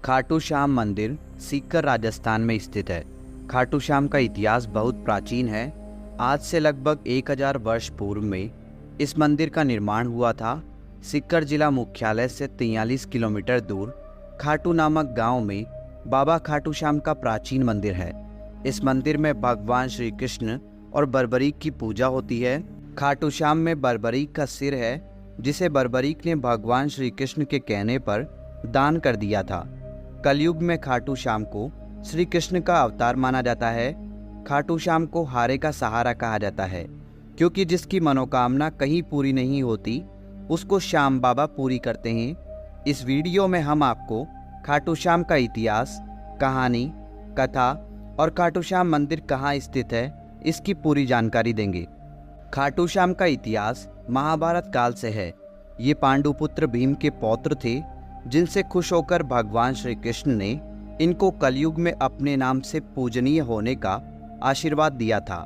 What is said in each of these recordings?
खाटू श्याम मंदिर सीकर राजस्थान में स्थित है। खाटू श्याम का इतिहास बहुत प्राचीन है। आज से लगभग 1000 वर्ष पूर्व में इस मंदिर का निर्माण हुआ था। सीकर जिला मुख्यालय से 43 किलोमीटर दूर खाटू नामक गांव में बाबा खाटू श्याम का प्राचीन मंदिर है। इस मंदिर में भगवान श्री कृष्ण और बर्बरीक की पूजा होती है। खाटू श्याम में बर्बरीक का सिर है, जिसे बर्बरीक ने भगवान श्री कृष्ण के कहने पर दान कर दिया था। कलयुग में खाटू श्याम को श्री कृष्ण का अवतार माना जाता है। खाटू श्याम को हारे का सहारा कहा जाता है, क्योंकि जिसकी मनोकामना कहीं पूरी नहीं होती उसको श्याम बाबा पूरी करते हैं। इस वीडियो में हम आपको खाटू श्याम का इतिहास, कहानी, कथा और खाटू श्याम मंदिर कहाँ स्थित है इसकी पूरी जानकारी देंगे। खाटू श्याम का इतिहास महाभारत काल से है। ये पांडुपुत्र भीम के पौत्र थे, जिनसे खुश होकर भगवान श्री कृष्ण ने इनको कलयुग में अपने नाम से पूजनीय होने का आशीर्वाद दिया था।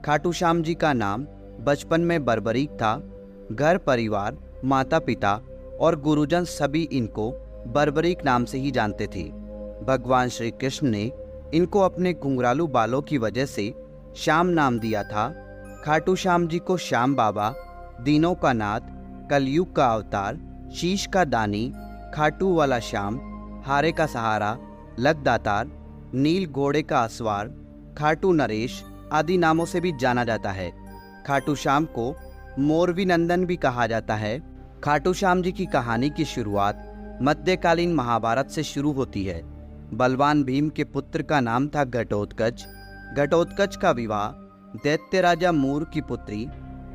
खाटू श्याम जी का नाम बचपन में बर्बरीक था। घर परिवार, माता पिता और गुरुजन सभी इनको बर्बरीक नाम से ही जानते थे। भगवान श्री कृष्ण ने इनको अपने घुंघरालू बालों की वजह से श्याम नाम दिया था। खाटू श्याम जी को श्याम बाबा, दीनों का नाथ, कलयुग का अवतार, शीश का दानी, खाटू वाला श्याम, हारे का सहारा, लखदातार, नील घोड़े का असवार, खाटू नरेश आदि नामों से भी जाना जाता है। खाटू श्याम को मोरवी नंदन भी कहा जाता है। खाटू श्याम जी की कहानी की शुरुआत मध्यकालीन महाभारत से शुरू होती है। बलवान भीम के पुत्र का नाम था घटोत्कच। घटोत्कच का विवाह दैत्य राजा मूर की पुत्री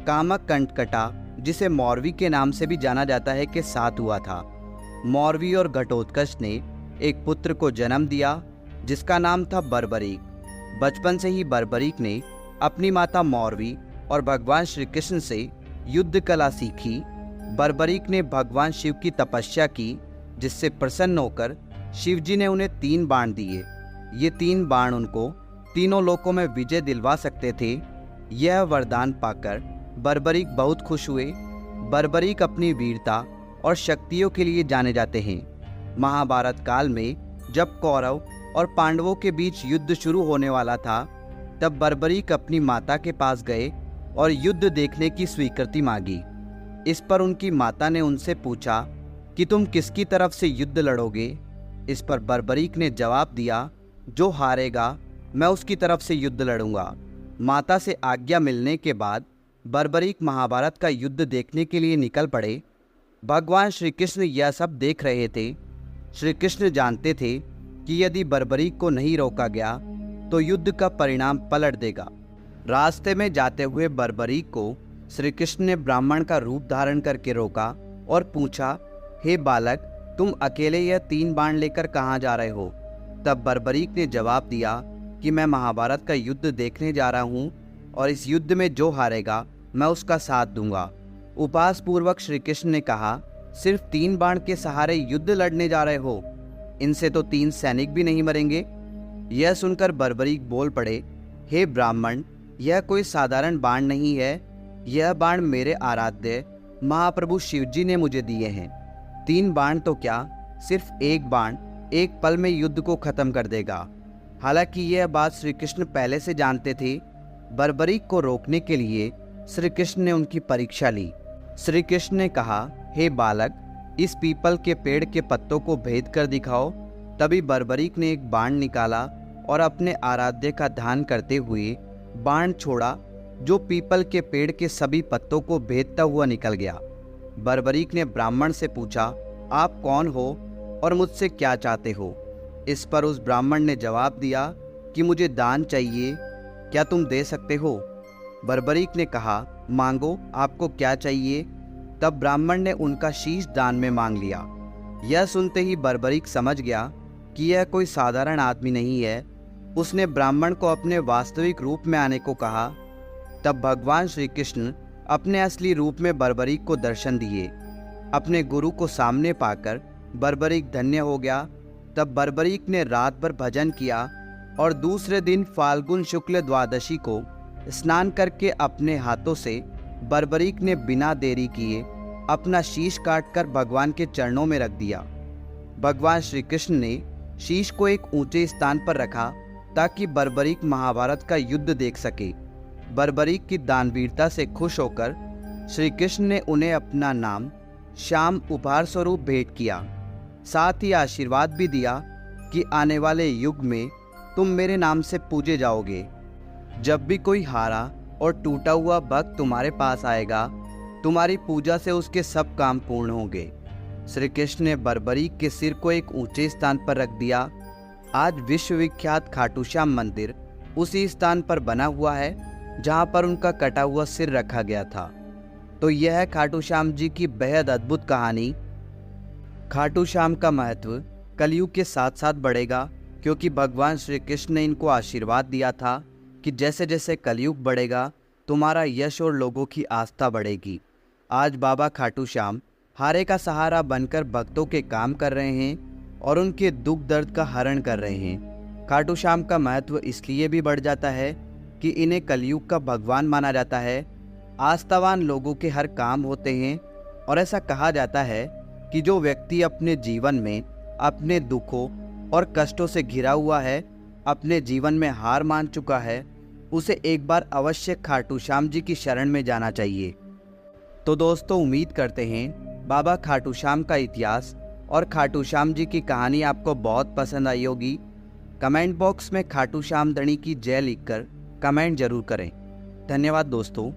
कामक कंटकटा, जिसे मौरवी के नाम से भी जाना जाता है, के साथ हुआ था। मौरवी और घटोत्कच ने एक पुत्र को जन्म दिया, जिसका नाम था बर्बरीक। बचपन से ही बर्बरीक ने अपनी माता मौरवी और भगवान श्री कृष्ण से युद्ध कला सीखी। बर्बरीक ने भगवान शिव की तपस्या की, जिससे प्रसन्न होकर शिवजी ने उन्हें 3 बाण दिए। ये 3 बाण उनको तीनों लोकों में विजय दिलवा सकते थे। यह वरदान पाकर बर्बरीक बहुत खुश हुए। बर्बरीक अपनी वीरता और शक्तियों के लिए जाने जाते हैं। महाभारत काल में जब कौरव और पांडवों के बीच युद्ध शुरू होने वाला था, तब बर्बरीक अपनी माता के पास गए और युद्ध देखने की स्वीकृति मांगी। इस पर उनकी माता ने उनसे पूछा कि तुम किसकी तरफ से युद्ध लड़ोगे। इस पर बर्बरीक ने जवाब दिया, जो हारेगा मैं उसकी तरफ से युद्ध लड़ूंगा। माता से आज्ञा मिलने के बाद बर्बरीक महाभारत का युद्ध देखने के लिए निकल पड़े। भगवान श्री कृष्ण यह सब देख रहे थे। श्री कृष्ण जानते थे कि यदि बर्बरीक को नहीं रोका गया तो युद्ध का परिणाम पलट देगा। रास्ते में जाते हुए बर्बरीक को श्री कृष्ण ने ब्राह्मण का रूप धारण करके रोका और पूछा, हे बालक, तुम अकेले यह 3 बाण लेकर कहाँ जा रहे हो? तब बर्बरीक ने जवाब दिया कि मैं महाभारत का युद्ध देखने जा रहा हूँ और इस युद्ध में जो हारेगा मैं उसका साथ दूंगा। उपहास पूर्वक श्री कृष्ण ने कहा, सिर्फ 3 बाण के सहारे युद्ध लड़ने जा रहे हो? इनसे तो 3 सैनिक भी नहीं मरेंगे। यह सुनकर बर्बरीक बोल पड़े, हे ब्राह्मण, यह कोई साधारण बाण नहीं है। यह बाण मेरे आराध्य महाप्रभु शिवजी ने मुझे दिए हैं। 3 बाण तो क्या, सिर्फ एक बाण एक पल में युद्ध को खत्म कर देगा। हालांकि यह बात श्री कृष्ण पहले से जानते थे। बर्बरीक को रोकने के लिए श्री कृष्ण ने उनकी परीक्षा ली। श्री कृष्ण ने कहा, हे बालक, इस पीपल के पेड़ के पत्तों को भेद कर दिखाओ। तभी बर्बरीक ने एक बाण निकाला और अपने आराध्य का ध्यान करते हुए बाण छोड़ा, जो पीपल के पेड़ के सभी पत्तों को भेदता हुआ निकल गया। बर्बरीक ने ब्राह्मण से पूछा, आप कौन हो और मुझसे क्या चाहते हो? इस पर उस ब्राह्मण ने जवाब दिया कि मुझे दान चाहिए, क्या तुम दे सकते हो? बर्बरीक ने कहा, मांगो, आपको क्या चाहिए? तब ब्राह्मण ने उनका शीश दान में मांग लिया। यह सुनते ही बर्बरीक समझ गया कि यह कोई साधारण आदमी नहीं है। उसने ब्राह्मण को अपने वास्तविक रूप में आने को कहा। तब भगवान श्री कृष्ण अपने असली रूप में बर्बरीक को दर्शन दिए। अपने गुरु को सामने पाकर बर्बरीक धन्य हो गया। तब बर्बरीक ने रात भर भजन किया और दूसरे दिन फाल्गुन शुक्ल द्वादशी को स्नान करके अपने हाथों से बर्बरीक ने बिना देरी किए अपना शीश काटकर भगवान के चरणों में रख दिया। भगवान श्री कृष्ण ने शीश को एक ऊंचे स्थान पर रखा ताकि बर्बरीक महाभारत का युद्ध देख सके। बर्बरीक की दानवीरता से खुश होकर श्री कृष्ण ने उन्हें अपना नाम श्याम उपहार स्वरूप भेंट किया। साथ ही आशीर्वाद भी दिया कि आने वाले युग में तुम मेरे नाम से पूजे जाओगे। जब भी कोई हारा और टूटा हुआ भक्त तुम्हारे पास आएगा, तुम्हारी पूजा से उसके सब काम पूर्ण होंगे। श्री कृष्ण ने बर्बरीक के सिर को एक ऊंचे स्थान पर रख दिया। आज विश्वविख्यात खाटू श्याम मंदिर उसी स्थान पर बना हुआ है जहां पर उनका कटा हुआ सिर रखा गया था। तो यह है खाटू श्याम जी की बेहद अद्भुत कहानी। खाटू श्याम का महत्व कलयुग के साथ साथ बढ़ेगा, क्योंकि भगवान श्री कृष्ण ने इनको आशीर्वाद दिया था कि जैसे जैसे कलयुग बढ़ेगा तुम्हारा यश और लोगों की आस्था बढ़ेगी। आज बाबा खाटू श्याम हारे का सहारा बनकर भक्तों के काम कर रहे हैं और उनके दुख दर्द का हरण कर रहे हैं। खाटू श्याम का महत्व इसलिए भी बढ़ जाता है कि इन्हें कलयुग का भगवान माना जाता है। आस्थावान लोगों के हर काम होते हैं और ऐसा कहा जाता है कि जो व्यक्ति अपने जीवन में अपने दुखों और कष्टों से घिरा हुआ है, अपने जीवन में हार मान चुका है, उसे एक बार अवश्य खाटू श्याम जी की शरण में जाना चाहिए। तो दोस्तों, उम्मीद करते हैं बाबा खाटू श्याम का इतिहास और खाटू श्याम जी की कहानी आपको बहुत पसंद आई होगी। कमेंट बॉक्स में खाटू श्याम धणी की जय लिखकर कमेंट जरूर करें। धन्यवाद दोस्तों।